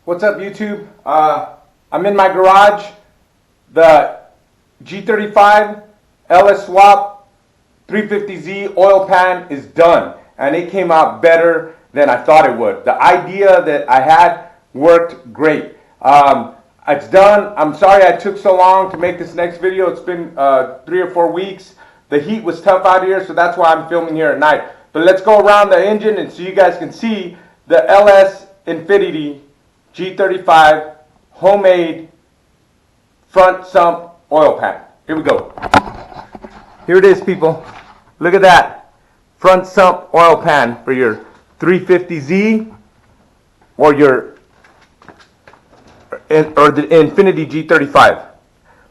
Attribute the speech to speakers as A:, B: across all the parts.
A: What's up, YouTube? I'm in my garage. The G35 LS Swap 350Z oil pan is done, and it came out better than I thought it would. The idea that I had worked great. It's done. I'm sorry I took so long to make this next video. It's been 3 or 4 weeks. The heat was tough out here, so that's why I'm filming here at night. But let's go around the engine and so you guys can see the LS Infiniti G35 homemade front sump oil pan. Here we go. Here it is, people. Look at that. Front sump oil pan for your 350Z or the Infiniti G35.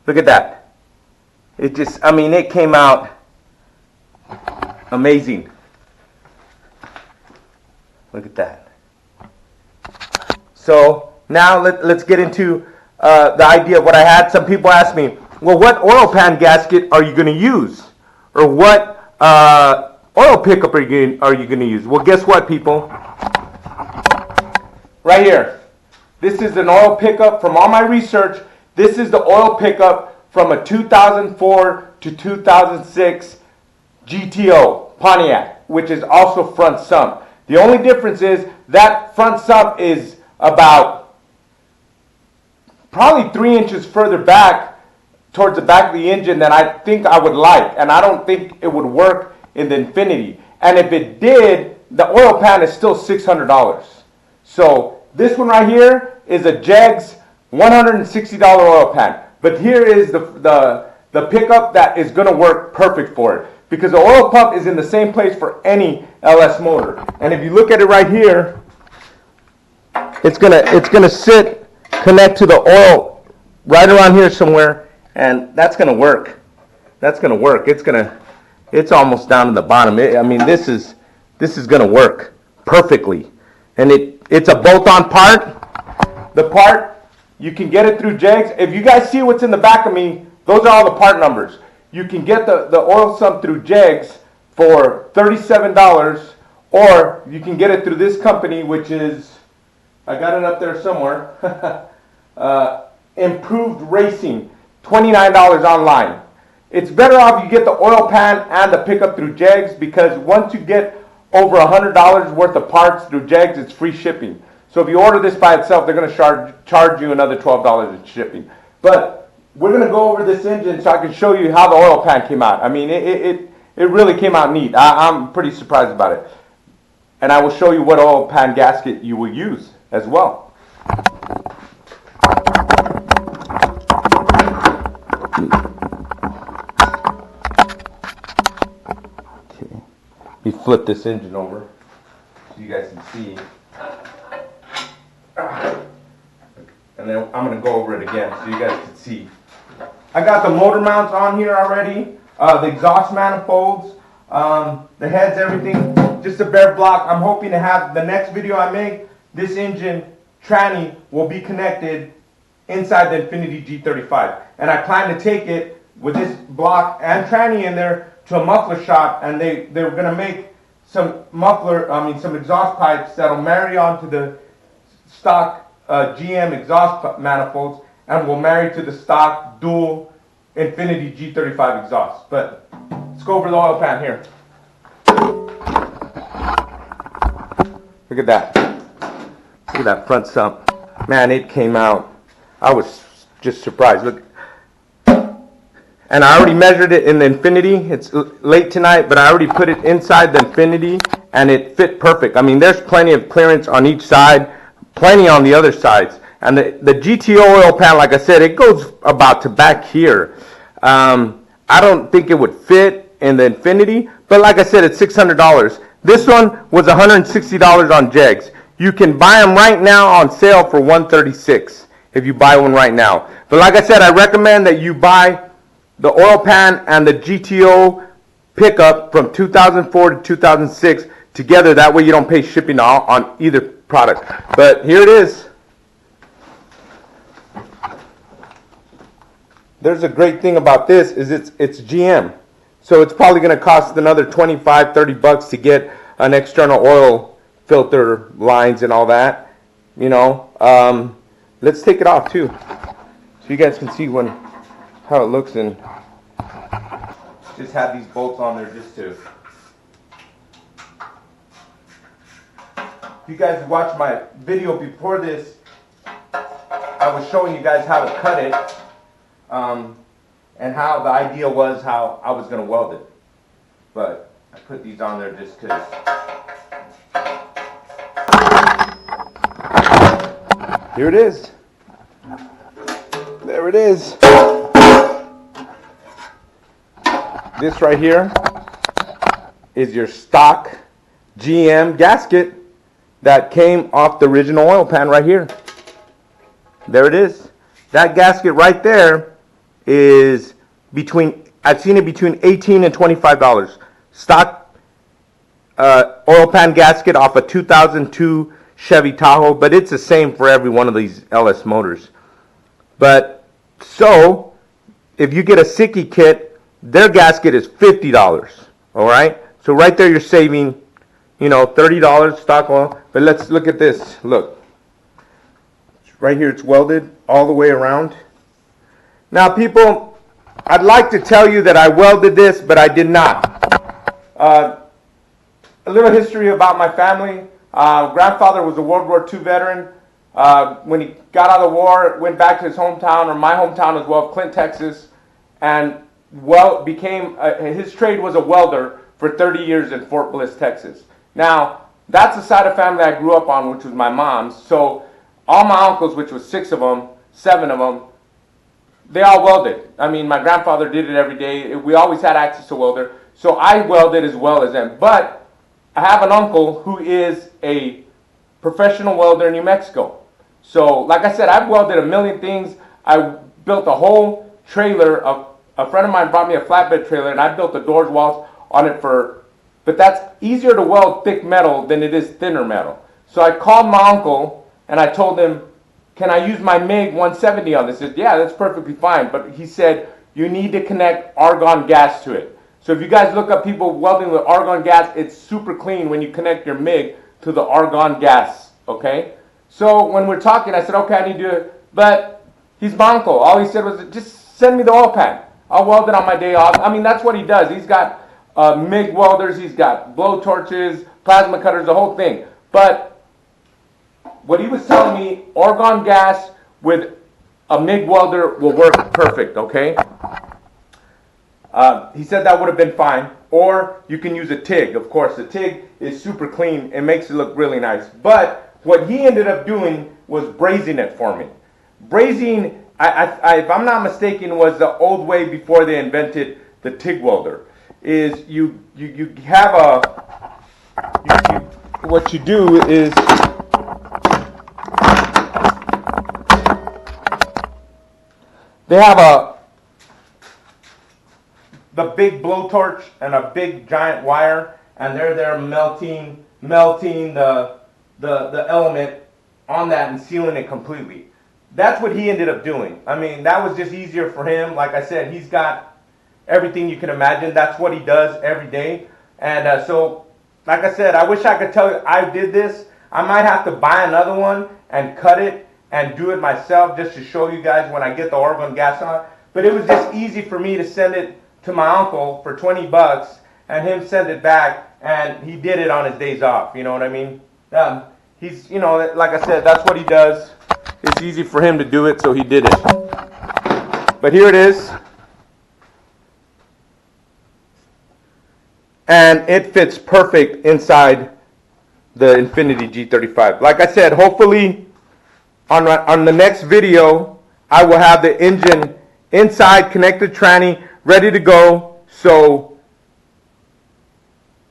A: Look at that. It just, I mean, it came out amazing. Look at that. So now let's get into the idea of what I had. Some people ask me, well, what oil pan gasket are you going to use? Or what oil pickup are you going to use? Well, guess what, people? Right here. This is an oil pickup from all my research. This is the oil pickup from a 2004 to 2006 GTO Pontiac, which is also front sump. The only difference is that front sump is about probably 3 inches further back towards the back of the engine than I think I would like, and I don't think it would work in the Infiniti. And if it did, the oil pan is still $600. So this one right here is a Jegs $160 oil pan. But here is the pickup that is going to work perfect for it, because the oil pump is in the same place for any LS motor. And if you look at it right here, it's gonna sit, connect to the oil right around here somewhere, and that's gonna work. That's gonna work. It's almost down to the bottom. I mean, this is gonna work perfectly, and it's a bolt-on part. The part, you can get it through Jegs. If you guys see what's in the back of me, those are all the part numbers. You can get the oil sump through Jegs for $37, or you can get it through this company, which is, I got it up there somewhere, Improved Racing, $29 online. It's better off you get the oil pan and the pickup through Jegs, because once you get over $100 worth of parts through Jegs, it's free shipping. So if you order this by itself, they're going to charge you another $12 in shipping. But we're going to go over this engine so I can show you how the oil pan came out. I mean, it really came out neat. I'm pretty surprised about it. And I will show you what oil pan gasket you will use as well. Okay. Let me flip this engine over so you guys can see. And then I'm going to go over it again so you guys can see. I got the motor mounts on here already, the exhaust manifolds, the heads, everything, just a bare block. I'm hoping to have the next video I make, this engine tranny will be connected inside the Infiniti G35. And I plan to take it with this block and tranny in there to a muffler shop, and they're going to make some some exhaust pipes that'll marry onto the stock GM exhaust manifolds, and will marry to the stock dual Infiniti G35 exhaust. But let's go over the oil pan here. Look at that. Look at that front sump. Man, it came out. I was just surprised. Look. And I already measured it in the Infiniti. It's late tonight, but I already put it inside the Infiniti, and it fit perfect. I mean, there's plenty of clearance on each side, plenty on the other sides. And the GTO oil pan, like I said, it goes about to back here. I don't think it would fit in the Infiniti, but like I said, it's $600. This one was $160 on Jegs. You can buy them right now on sale for $136 if you buy one right now. But like I said, I recommend that you buy the oil pan and the GTO pickup from 2004 to 2006 together. That way you don't pay shipping on either product. But here it is. There's a great thing about this is it's GM. So it's probably going to cost another $25, $30 to get an external oil filter lines and all that. you know. Let's take it off too, so you guys can see how it looks. And just have these bolts on there just to. If you guys watched my video before this, I was showing you guys how to cut it, and how the idea was how I was going to weld it. But I put these on there just because. Here it is. There it is. This right here is your stock GM gasket that came off the original oil pan right here. There it is. That gasket right there is I've seen it between $18 and $25. Stock oil pan gasket off a 2002 Chevy Tahoe, but it's the same for every one of these LS motors. But so if you get a Sickie kit, their gasket is $50. All right, so right there you're saving, you know, $30 stock oil. But let's look at this. Look, right here it's welded all the way around. Now, people, I'd like to tell you that I welded this, but I did not. A little history about my family. Grandfather was a World War II veteran. When he got out of the war, went back to his hometown, or my hometown as well, Clint, Texas, and his trade was a welder for 30 years in Fort Bliss, Texas. Now, that's the side of family I grew up on, which was my mom's. So all my uncles, which was 7 of them, they all welded. I mean, my grandfather did it every day. We always had access to welder. So I welded as well as them. But I have an uncle who is a professional welder in New Mexico. So, like I said, I've welded a million things. I built a whole trailer. A friend of mine brought me a flatbed trailer, and I built the doors, walls on it but that's easier to weld thick metal than it is thinner metal. So I called my uncle, and I told him, can I use my MiG 170 on this? He said, yeah, that's perfectly fine. But he said, you need to connect argon gas to it. So if you guys look up people welding with argon gas, it's super clean when you connect your MiG to the argon gas, okay? So when we're talking, I said, okay, I need to do it. But he's my uncle. All he said was, just send me the oil pan. I'll weld it on my day off. I mean, that's what he does. He's got MIG welders. He's got blow torches, plasma cutters, the whole thing. But what he was telling me, argon gas with a MIG welder will work perfect, okay? He said that would have been fine. Or you can use a TIG. Of course, the TIG is super clean. It makes it look really nice. But what he ended up doing was brazing it for me. Brazing, if I'm not mistaken, was the old way before they invented the TIG welder. Is you have what you do is they have the big blowtorch and a big giant wire, and they're there melting the element on that and sealing it completely. That's what he ended up doing. I mean, that was just easier for him. Like I said, he's got everything you can imagine. That's what he does every day. And so, like I said, I wish I could tell you I did this. I might have to buy another one and cut it and do it myself just to show you guys when I get the argon gas on. But it was just easy for me to send it to my uncle for $20 and him send it back, and he did it on his days off. You know what I mean? He's, you know, like I said, that's what he does. It's easy for him to do it, so he did it. But here it is. And it fits perfect inside the Infiniti G35. Like I said, hopefully on the next video, I will have the engine inside, connected tranny, ready to go, so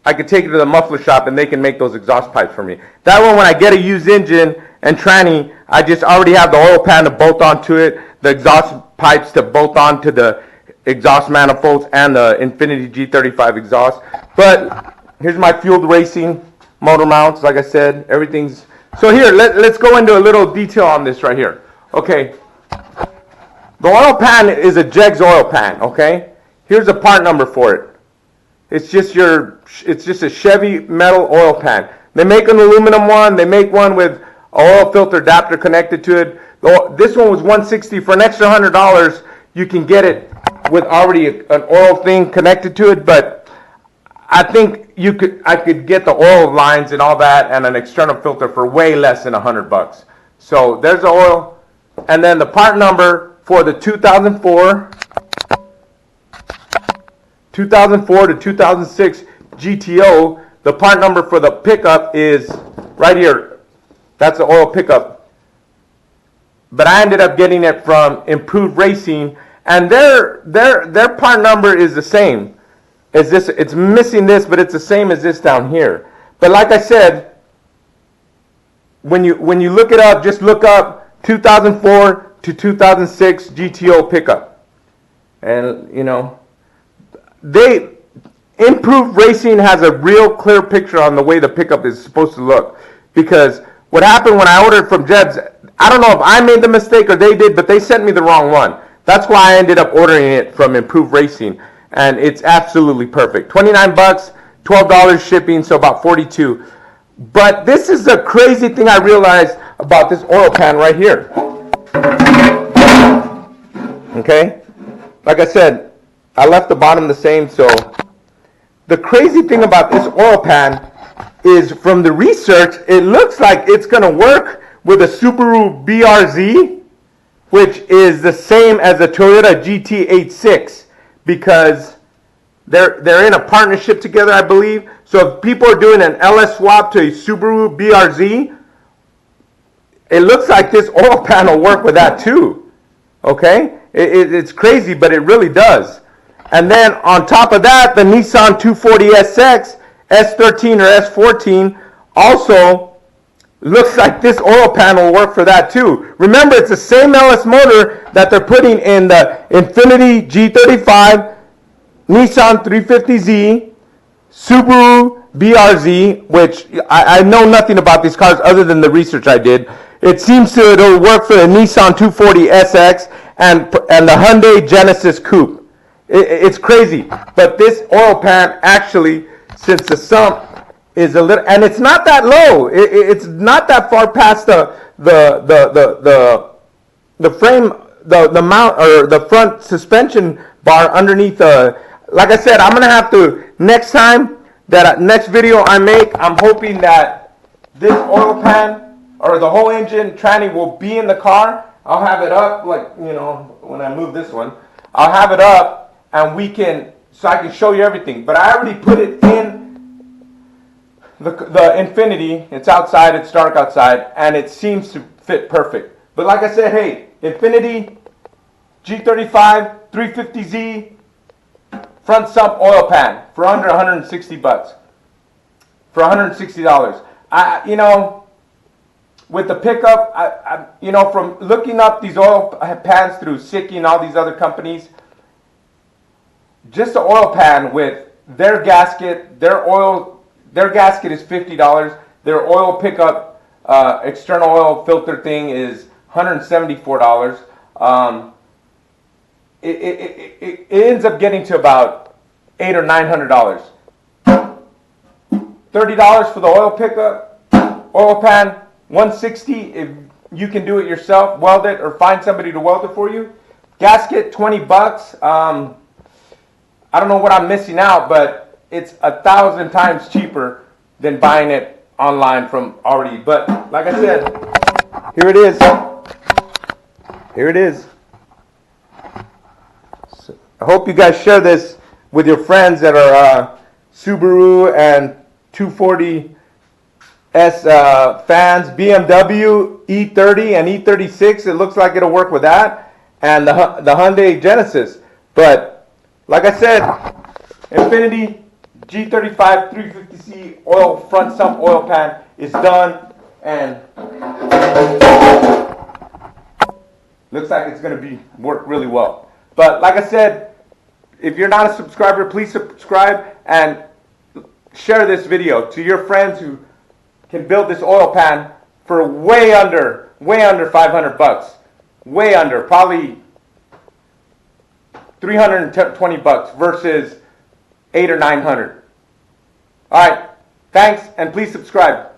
A: I could take it to the muffler shop and they can make those exhaust pipes for me. That way, when I get a used engine and tranny, I just already have the oil pan to bolt onto it, the exhaust pipes to bolt onto the exhaust manifolds, and the Infiniti G35 exhaust. But here's my fueled racing motor mounts. Like I said, everything's... So here, let's go into a little detail on this right here. Okay. The oil pan is a Jegs oil pan, okay? Here's a part number for it. It's just a Chevy metal oil pan. They make an aluminum one. They make one with oil filter adapter connected to it. This one was $160. For an extra $100, you can get it with already an oil thing connected to it. But I think I could get the oil lines and all that and an external filter for way less than $100. So there's the oil, and then the part number for the 2004 to 2006 GTO. The part number for the pickup is right here. That's the oil pickup. But I ended up getting it from Improved Racing, and their part number is the same as this. It's missing this, but it's the same as this down here. But like I said, when you look it up, just look up 2004 to 2006 GTO pickup, and you know, Improved Racing has a real clear picture on the way the pickup is supposed to look. Because what happened when I ordered from Jeb's, I don't know if I made the mistake or they did, but they sent me the wrong one. That's why I ended up ordering it from Improved Racing, and it's absolutely perfect. $29, $12 shipping, so about $42. But this is the crazy thing I realized about this oil pan right here. Okay? Like I said, I left the bottom the same, so the crazy thing about this oil pan is, from the research, it looks like it's going to work with a Subaru BRZ, which is the same as a Toyota GT86, because they're in a partnership together, I believe. So if people are doing an LS swap to a Subaru BRZ, it looks like this oil pan will work with that too. Okay? It's crazy, but it really does. And then on top of that, the Nissan 240SX, S13 or S14, also looks like this oil pan will work for that too. Remember, it's the same LS motor that they're putting in the Infiniti G35, Nissan 350Z, Subaru BRZ, which I know nothing about these cars other than the research I did. It seems it'll work for the Nissan 240SX and the Hyundai Genesis Coupe. It's crazy, but this oil pan actually, since the sump is a little, and it's not that low. It's not that far past the frame, the mount, or the front suspension bar underneath the. Like I said, I'm gonna have to next video I make. I'm hoping that this oil pan or the whole engine tranny will be in the car. I'll have it up, like, you know, when I move this one, I'll have it up. And so I can show you everything. But I already put it in the Infiniti. It's outside, it's dark outside, and it seems to fit perfect. But like I said, hey, Infiniti, G35, 350Z, front sump oil pan for under $160. For $160. You know, with the pickup, you know, from looking up these oil pans through Siki and all these other companies, just the oil pan with their gasket, their gasket is $50. Their oil pickup, external oil filter thing is $174. It ends up getting to about $800 or $900. $30 for the oil pickup, oil pan, $160 if you can do it yourself, weld it, or find somebody to weld it for you. Gasket, $20. I don't know what I'm missing out, but it's 1,000 times cheaper than buying it online from already. But like I said, here it is. Here it is. So I hope you guys share this with your friends that are Subaru and 240S fans. BMW E30 and E36. It looks like it'll work with that, and the Hyundai Genesis. But like I said, Infiniti G35 350C front sump oil pan is done, and looks like it's going to work really well. But like I said, if you're not a subscriber, please subscribe and share this video to your friends who can build this oil pan for way under $500. Way under, probably $320 versus $800 or $900. All right, thanks, and please subscribe.